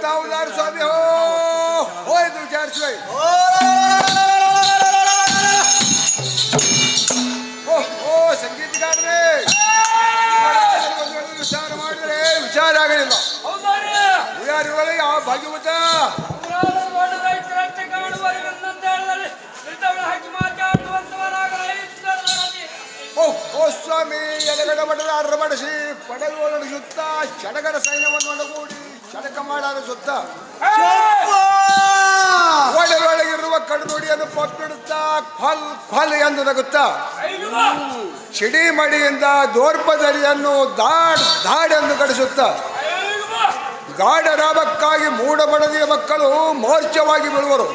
ತಾವುದಾರು ಸ್ವಾಮಿ ಹೋಯ್ತು ವಿಚಾರಿಸುವೆ. ಓ ಸಂಗೀತಗಾರರೇ, ವಿಚಾರ ಮಾಡಿದರೆ ವಿಚಾರ ಆಗಲಿಲ್ಲ. ಯಾರಿವಳಿಗೆ ಆ ಭಾಗ್ಯವತ ಓ ಸ್ವಾಮಿ ಎಲೆಗಡ ಮಠದ ಅರ್ರ ಬಡಿಸಿ ಪಡೆದುಕೊಳ್ಳಲು ಸುತ್ತ ಚಡಗರ ಸೈನ್ಯವನ್ನು ಒಳಗೂಡಿ ಚಡಕ ಮಾಡಾದ ಸುತ್ತ ಒಳಗಿರುವ ಕಡುನುಡಿಯನ್ನು ಪಪ್ಪಿಡುತ್ತಾ ಖಲ್ ಖಲ್ ಎಂದು ನಗುತ್ತಾ ಚಿಡಿ ಮಡಿಯಿಂದ ದೋರ್ಪದರಿಯನ್ನು ದಾಡ್ ಎಂದು ಕಡಿಸುತ್ತ ಗಾಢ ರಾಮಕ್ಕಾಗಿ ಮೂಡಬಡದಿಯ ಮಕ್ಕಳು ಮೋರ್ಚವಾಗಿ ಬೀಳುವರು.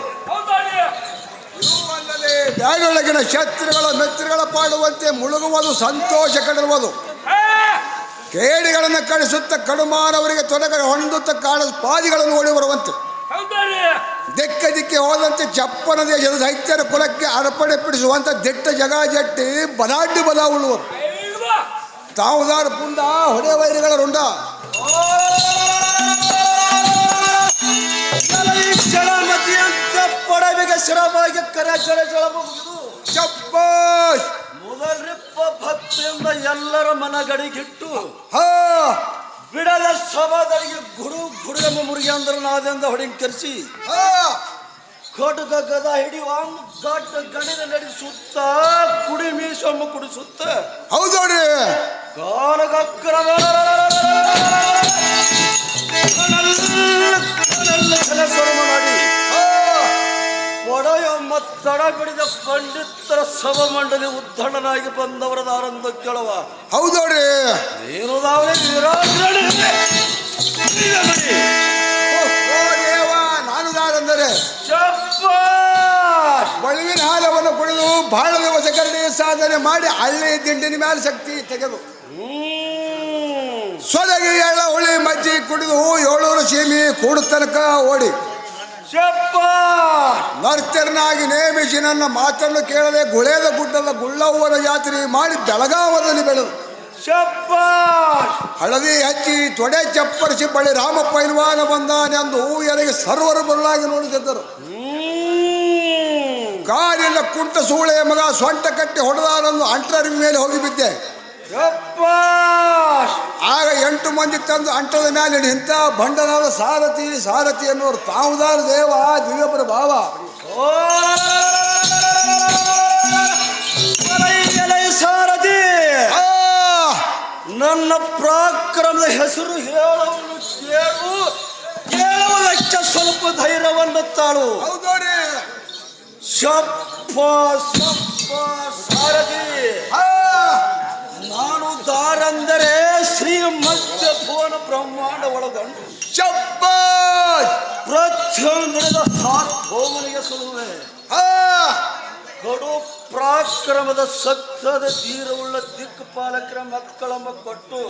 ಅಲ್ಲದೆ ಬ್ಯಾಗೊಳಗಿನ ಶತ್ರುಗಳ ಮಿತ್ರಗಳ ಪಾಡುವಂತೆ ಮುಳುಗುವುದು, ಸಂತೋಷ ಕಡಿರುವುದು. ಕೇಡಿಗಳನ್ನು ಕಳಿಸುತ್ತ ಕಡುಮಾನವರಿಗೆ ತೊಡಗ ಹೊಂದುತ್ತ ಕಾಣ ಪಾದಿಗಳನ್ನು ಓಡಿ ಬರುವಂತೆ ದಿಕ್ಕ ದಿಕ್ಕೆ ಹೋದಂತೆ ಚಪ್ಪನ ದೇಶದ ದೈತ್ಯರ ಕುಲಕ್ಕೆ ಅರ್ಪಣೆ ಪಡಿಸುವಂತ ದಿಟ್ಟ ಜಗಾಜಟ್ಟಿ ಬಲಾಢ್ಯ ಬಲ ಉಳ್ಳುವರು. ತಾವುದಾರ ಪುಂಡ ಹೊಡೆ ವೈರಿಗಳ ರುಂಡ ಪಡವಿಗೆ ಶಿರವಾಗಿ ಕರೆ ಜಳ ಚಪ್ಪಾಷ್ ಮೊದಲಿಪ್ಪ ಭಕ್ತಿಯಿಂದ ಎಲ್ಲರ ಮನಗಡಿಗಿಟ್ಟು ಬಿಡದ ಸಭಾದರಿಗೆ ಗುಡು ಎಂಬ ಮುರುಗಿ ಅಂದ್ರೆ ನಾದೆಂದ ಹೊಡಿಂಕರಿಸಿ ಕಟುಕ ಗದ ಹಿಡಿಯುವಂಗ್ ಗಡ್ಡ ಗಣಿನ ನಡೆಸುತ್ತ ಕುಡಿ ಮೀಸೊಮ್ಮ ಕುಡಿಸುತ್ತ ಹೌದು ನೋಡ್ರಿ ಕಾಲಗಕ್ಕರ ಮಾಡಿ ಒಡೆಯೊಮ್ಮ ತಡ ಬಿಡಿದ ಪಂಡಿತರ ಸಭಾ ಮಂಡಳಿ ಉದ್ಧರಣನಾಗಿ ಬಂದವರದ ಆನಂದ ಕೇಳುವ ಹೌದು ನೋಡ್ರಿ ಏನು ನಾನು ದಾರಂದರೆ ಬಳುವಿನ ಹಾಲವನ್ನು ಕುಡಿದು ಬಹಳ ದಿವಸ ಕರಡಿ ಸಾಧನೆ ಮಾಡಿ ಹಳ್ಳಿ ದಿಂಡಿನ ಮೇಲೆ ಶಕ್ತಿ ತೆಗೆದು ಸೊದಗಿ ಎಳ್ಳ ಹುಳಿ ಮಜ್ಜಿ ಕುಡಿದು 700 ಸೀಮಿ ಕೂಡು ತನಕ ಓಡಿ ನರ್ತರನಾಗಿ ನೇಮಿಸಿ ನನ್ನ ಮಾತನ್ನು ಕೇಳದೆ ಗುಳೇದ ಗುಡ್ಡದ ಗುಳ್ಳವ್ವನ ಜಾತ್ರೆ ಮಾಡಿ ಬೆಳಗಾವದಲ್ಲಿ ಬೆಳೆದು ಹಳದಿ ಹಚ್ಚಿ ತೊಡೆ ಚಪ್ಪರಿಸಿ ಬಳಿ ರಾಮ ಪೈಲ್ವಾನ ಬಂದಾನೆಂದು ಎನಗೆ ಸರ್ವರು ಬರಲಾಗಿ ನೋಡುತ್ತಿದ್ದರು. ಕಾರಿನ ಕುಂಟ ಸೂಳೆಯ ಮಗ ಸೊಂಟ ಕಟ್ಟಿ ಹೊಡೆದಾನಂದು ಅಂಟರ ಮೇಲೆ ಹೋಗಿ ಬಿದ್ದೆ. ಆಗ 8 ಮಂದಿ ತಂದು ಅಂಟದ ಮೇಲೆ ಇಂಥ ಬಂಡನಾದ ಸಾರಥಿ ಎನ್ನುವರು ತಾವುದಾರ ದೇವ ದಿವ್ಯಪರ ಭಾವ ಸಾರಥಿ ನನ್ನ ಪ್ರಾಕ್ರಮದ ಹೆಸರು ಕೇಳುವುದಕ್ಕೆ ಸ್ವಲ್ಪ ಧೈರ್ಯವನ್ನು ತಾಳು. ಶಪ್ಪ ಸಾರಥಿ ನಾನು ದಾರಂದರೆ ಶ್ರೀಮಂತ ಭುವನ ಬ್ರಹ್ಮಾಂಡ ಒಳಗೊಂಡು ಪ್ರತಿಯೊಂದು ಸಾರ್ವಭೌಮನಿಗೆ ಸುಳುವೆ ಕಡು ಪ್ರಾಕ್ರಮದ ಸಕ್ತದ ತೀರವುಳ್ಳ ದಿಕ್ಪಾಲಕರ ಮಕ್ಕಳಮ್ಮ ಕೊಟ್ಟು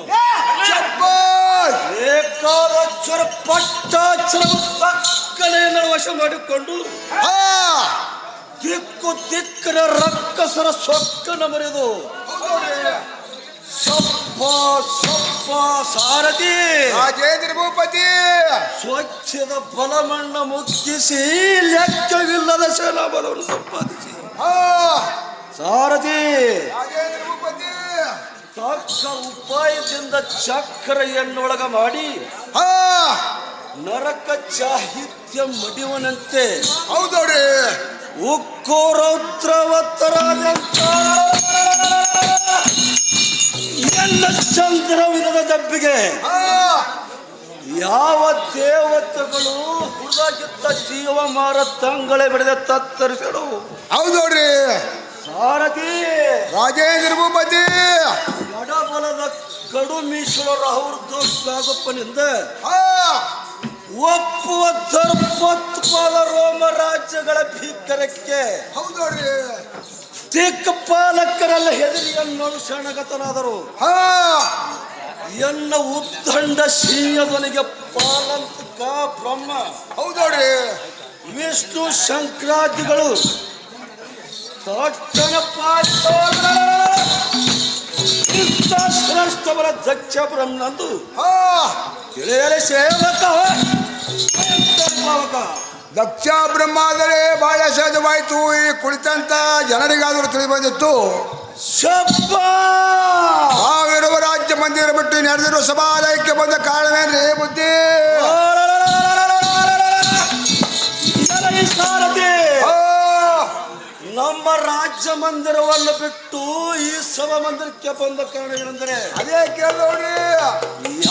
ಏಕಾದಕ್ಷರ ಪಟ್ಟಾಕ್ಷರ ಪಕ್ಕನೆಯನ್ನು ವಶ ಮಾಡಿಕೊಂಡು ದಿಕ್ಕರ ರಕ್ಕಸರ ಸೊಕ್ಕನ ಮರೆದು ಸಾರಥಿ ರಾಜೇಂದ್ರ ಭೂಪತಿ ಸ್ವಚ್ಛದ ಬಲಮಣ್ಣ ಮುಕ್ಕಿಸಿ ಲೆಕ್ಕವಿಲ್ಲದ ಸೇನಾ ಬಲವನ್ನು ಸಂಪಾದಿಸಿ ಸಾರಥಿ ರಾಜೇಂದ್ರ ಭೂಪತಿ ತಕ್ಕ ಉಪಾಯದಿಂದ ಚಕ್ರ ಎನ್ನೊಳಗ ಮಾಡಿ ನರಕ ಸಾಹಿತ್ಯ ಮಡಿವನಂತೆ ಹೌದವ್ರಿ ಉಕ್ಕು ರೌದ್ರವತ್ತರಾದಂತ ಎಲ್ಲ ಚಂದ್ರವಿರದ ದಬ್ಬಿಗೆ ಯಾವ ದೇವತೆಗಳು ಹುಡುಗಿದ್ದ ಜೀವ ಮಾರ ತಂಗಳೆ ಬೆಳೆದ ತತ್ತರಿಸಲು ಹೌದು ನೋಡ್ರಿ ಸಾರಥಿ ರಾಜೇಂದ್ರ ಭೂಪತಿ ಎಡಬಲದ ಕಡು ಮೀಸಲರ ಅವ್ರದ್ದು ನಾಗಪ್ಪನಿಂದ ಒಪ್ಪುವ ದರ್ಪತ್ಪಾದ ರೋಮ ರಾಜ್ಯಗಳ ಭೀಕರಕ್ಕೆ ಹೌದು ನೋಡ್ರಿ ದಿಕ್ಪಾಲಕರೆಲ್ಲ ಹೆದರಿಯನ್ನೋಡು ಶರಣಗತನಾದರು. ಎನ್ನ ಉದ್ದಂಡ ಸಿಂಹದವನಿಗೆ ಪಾಲಂತಕ ಬ್ರಹ್ಮ ಹೌದು ನೋಡ್ರಿ ವಿಷ್ಣು ಶಂಕರಾದಿಗಳು ಶ್ರೇಷ್ಠವರ ದಕ್ಷ ಬ್ರಹ್ಮನಂದು ತಿಳಿಯಲೆ ಸೇವಕ ಪಾವಕ. ದಕ್ಷ ಬ್ರಹ್ಮಾದರೆ ಬಹಳ ಸಹಜವಾಯಿತು. ಈ ಕುಳಿತಂತ ಜನರಿಗಾದರೂ ತಿಳಿದು ಬಂದಿತ್ತು. ಶಬ್ಬ ನಾವಿರುವ ರಾಜ್ಯ ಮಂದಿರ ಬಿಟ್ಟು ನಡೆದಿರುವ ಸಭಾಲಯಕ್ಕೆ ಬಂದ ಕಾರಣವೇನ್ರಿ ಬುದ್ಧಿ? ಸಾರಥಿ, ಆ, ನಮ್ಮ ರಾಜ್ಯ ಮಂದಿರವನ್ನು ಬಿಟ್ಟು ಈ ಸಭಾ ಮಂದಿರಕ್ಕೆ ಬಂದ ಕಾರಣವೇನೆಂದರೆ ಅದೇ ಕೇಳೋರಿ.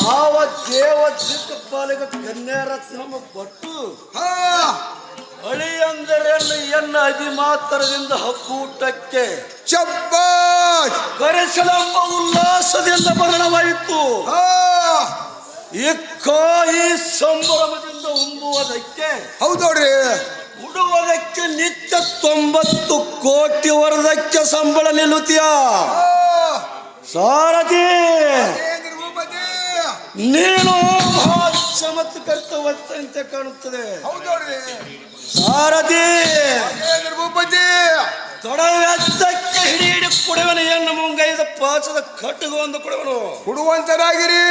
ಯಾವ ದೇವ ದಿಕ್ಕಪಾಲಿಗ ಕನ್ಯಾರತ್ನವನ್ನು ಕೊಟ್ಟು ಹಾ, ಅಳಿಯಂದರೆಲ್ಲ ಎನ್ನ ಅಭಿಮಾತ್ರದಿಂದ ಹಬ್ಬೂಟಕ್ಕೆ ಶಬ್ಬಾಷ್. ಕರೆಸಲೆಂಬ ಉಲ್ಲಾಸದಿಂದ ಮರಣವಾಯಿತು. ಹಾ, ಇಕ್ಕ ಈ ಸಂಭ್ರಮದಿಂದ ಉಂಬುವುದಕ್ಕೆ ಹೌದೋಡ್ರಿ. ಉಡುವುದಕ್ಕೆ ನಿತ್ಯ 90 ಕೋಟಿ ವರದಕ್ಕೆ ಸಂಬಳ ನಿಲ್ಲುತ್ತೀಯ ಆ, ಸಾರಥಿ. ಏನ್ರಿ ಭೂಪತಿ? ನೀನು ಬಹಳ ಚಮತ್ಕರ್ತವಂತೆ ಕಾಣುತ್ತದೆ ಹೌದೋಡ್ರಿ. ಸಾರಥಿ. ಏನ್ರಿ ಭೂಪತಿ? ತೊಡವೆದ್ದಕ್ಕೆ ಹಿಡಿ ಕುಡಿವನು ಎನ್ನು ಮುಂಗೈದ ಪಾಚದ ಕಟ್ಟಿಗೆ ಒಂದು ಕುಡಿವನು ಕೊಡುವಂತರಾಗಿರಿ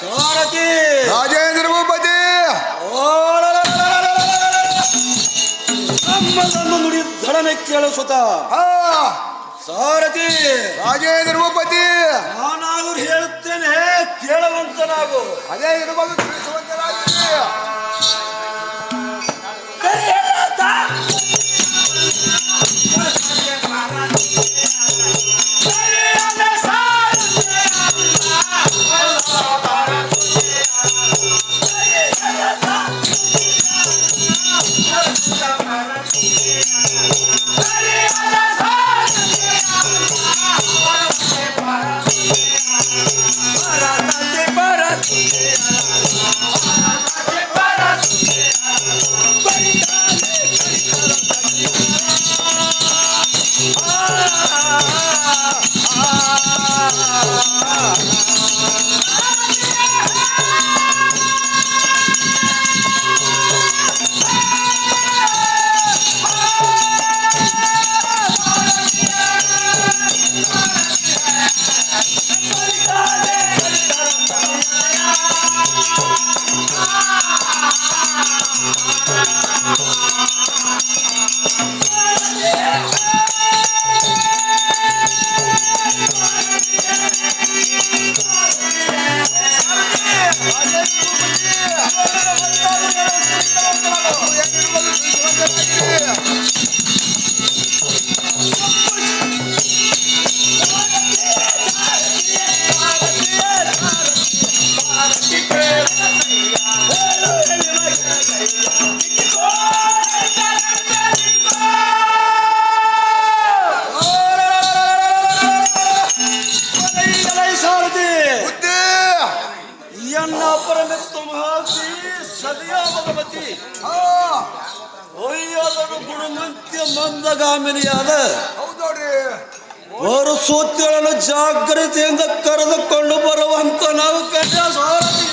ಸಾರಥಿ. ರಾಜೇಂದ್ರ ಭೂಪತಿ. ನಮ್ಮದನ್ನು ನುಡಿ ಧಡನೆ ಕೇಳಿಸುತ್ತ ಹಾ, ಸಾರಥಿ. ರಾಜೇಂದ್ರ ಭೂಪತಿ. ನಾನಾದರೂ ಹೇಳುತ್ತೇನೆ, ಕೇಳುವಂತನಾಗು. ಅದೇ ಇರಬಹುದು, ತಿಳಿಸುವಂತರಾಗಿರಿ. ಮಂದಗಾಮಿನಿಯಾದ ಹೌದೋಡ್ರಿ. ಅವರು ಸೂತ್ಯಗಳನ್ನು ಜಾಗ್ರತೆಯಿಂದ ಕರೆದುಕೊಂಡು ಬರುವಂತ ನಾವು ಕಂಡ ಸಾರಥಿ.